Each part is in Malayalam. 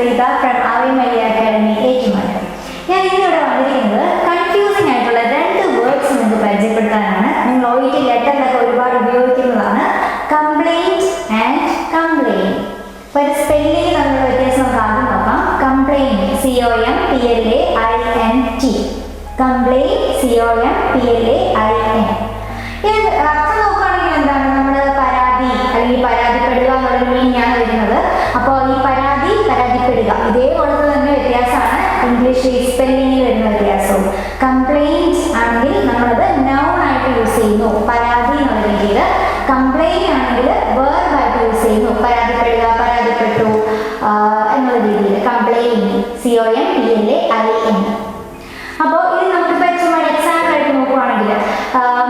Shrita from Ave Maria Academy, Ekimata. ഞാൻ ഇന്നിവിടെ വന്നിരിക്കുന്നത് കൺഫ്യൂസിംഗ് ആയിട്ടുള്ള രണ്ട് വേർഡ്സ് നിങ്ങൾക്ക് പരിചയപ്പെടുത്താനാണ്. നിങ്ങൾ OET ലെറ്ററിലൊക്കെ ഒരുപാട് ഉപയോഗിക്കുന്നതാണ്. Complaint and complain. ഒരു സ്പെല്ലിംഗ് തമ്മിലുള്ള വ്യത്യാസം നമുക്ക് ആദ്യം നോക്കാം. Complaint COMPLAINT. Complaint COMPLAIN. അർത്ഥം നോക്കുകയാണെങ്കിൽ എന്താണ്? നമ്മൾ പരാതി അല്ലെങ്കിൽ പരാതിപ്പെടുക എന്നുള്ള മീനിങ് ആണ് വരുന്നത്. അപ്പോൾ ഈ പരാതിപ്പെടുക ഇതേപോലെ തന്നെ വ്യത്യാസമാണ് ഇംഗ്ലീഷ് സ്പെല്ലിംഗിൽ വരുന്ന വ്യത്യാസവും. കംപ്ലൈന്റ് ആണെങ്കിൽ നമ്മളത് നൗൺ ആയിട്ട് യൂസ് ചെയ്യുന്നു, പരാതി എന്നുള്ള രീതിയിൽ. കംപ്ലൈന്റ് ആണെങ്കിൽ വേർബ് ആയിട്ട് യൂസ് ചെയ്യുന്നു, പരാതിപ്പെടുക, പരാതിപ്പെട്ടു എന്നുള്ള രീതിയിൽ. Complain COMPLAIN. അപ്പോൾ ഇത് നമുക്കിപ്പോൾ ചുമ്മാ എക്സാമ്പിൾ ആയിട്ട് നോക്കുകയാണെങ്കിൽ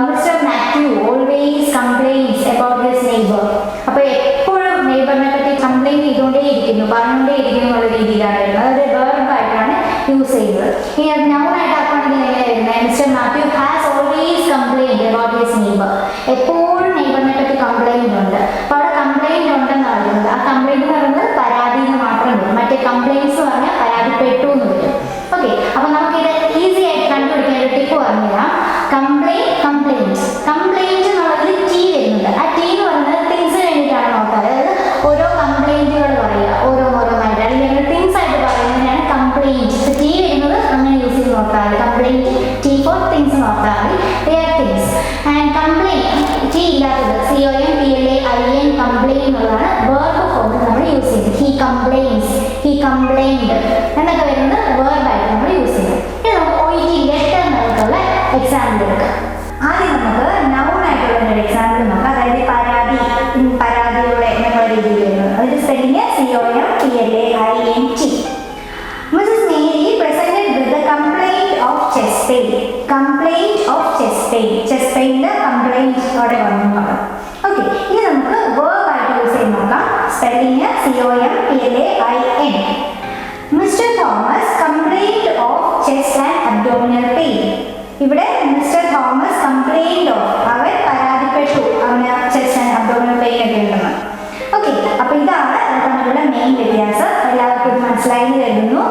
mister Mathew always complains about his neighbour. അപ്പോൾ എപ്പോഴും നെയ്ബറിനെ പറ്റി കംപ്ലൈൻറ്റ് ചെയ്തുകൊണ്ടേയിരിക്കുന്നു, പറഞ്ഞുകൊണ്ടേയിരിക്കുന്നു എന്നുള്ള രീതിയിലാണ് വരുന്നത്. അതൊരു വേർബായിട്ടാണ് യൂസ് ചെയ്യുന്നത്. ഇനി അത് നൗൺ ആയിട്ട് ആക്കുകയാണെങ്കിൽ എങ്ങനെ വരുന്നത്? Mister Mathew has always complaint about his neighbour. എപ്പോഴും നെയ്ബറിനെ പറ്റി കംപ്ലൈൻറ്റ് ഉണ്ട്. അപ്പോൾ അവിടെ കംപ്ലൈൻറ്റ് ഉണ്ടെന്ന് പറയുന്നത്, ആ കംപ്ലൈൻറ്റ് എന്ന് പറയുന്നത് പരാതി എന്ന് മാത്രം വരും. മറ്റേ കംപ്ലൈൻറ്റ്സ് എന്ന് പറഞ്ഞാൽ പരാതിപ്പെട്ടു എന്ന് വരും. ഓക്കെ, അപ്പോൾ നമുക്കിത് ഈസി ആയിട്ട് കണ്ടുപിടിക്കാൻ ഒരു ടിപ്പ് പറഞ്ഞുതരാം. കംപ്ലൈൻറ്റ് എന്നുള്ളതിൽ ടി വരുന്നുണ്ട്. ആ ടി എന്ന് പറയുന്നത് തിങ്സിന് വേണ്ടിയിട്ടാണ് നോക്കുക. അതായത് ഓരോ കംപ്ലൈൻറ്റുകൾ പറയുക, ഓരോന്നായിട്ട്, അല്ലെങ്കിൽ തിങ്സ് ആയിട്ട് പറയുന്നതിനാണ് കംപ്ലൈൻറ്റ്. ടി വരുന്നത് അങ്ങനെ യൂസ് ചെയ്ത് നോക്കാം. കംപ്ലൈൻറ്റ് ടി ഫോർ തിങ്സ് നോക്കാം. തിങ്സ് ആൻഡ് കംപ്ലൈൻറ്റ് ടി ഇല്ലാത്തത് COMPLAIN കംപ്ലൈൻറ്റ് എന്നുള്ളതാണ് വേർബ് ഫോമിൽ നമ്മൾ യൂസ് ചെയ്യുന്നത്. ഹി കംപ്ലൈൻഡ് എന്നൊക്കെ വരുന്നത് വേർബായിട്ട് നമ്മൾ യൂസ് ചെയ്യും. ഇനി നമുക്ക് OET ലെറ്ററിനായിട്ടുള്ള എക്സാമ്പിൾ എടുക്കാം. ആദ്യം നമുക്ക് നൗൺ ആയിട്ടുള്ള ഒരു എക്സാമ്പിൾ നോക്കാം. അതായത് പരാതിയുടെ എന്നുള്ള രീതിയിൽ വരുന്നത്. അതിന്റെ spelling COMPLAINT. Mrs Mary presented with the complaint of chest pain. Chest pain complaint അവിടെ വന്നു. ഓക്കെ, ഇനി നമുക്ക് വേർബ് ആയിട്ട് യൂസ് ചെയ്ത് നോക്കാം. Spelling COMPLAIN. Mister Thomas complaint of chest and abdominal pain. ഇവിടെ മിസ്റ്റർ തോമസ് കംപ്ലൈന്റ് ഓഫ്, അവൻ പരാതിപ്പെട്ടു, അവന് ചെസ്റ്റ് ആൻഡ് അബ്ഡോമിനൽ പെയിൻ ഒക്കെ ഉണ്ടെന്ന്. ഓക്കെ, അപ്പൊ ഇതാണ് തമ്മിലുള്ള മെയിൻ വ്യത്യാസം. എല്ലാവർക്കും മനസ്സിലായി കരുതുന്നു.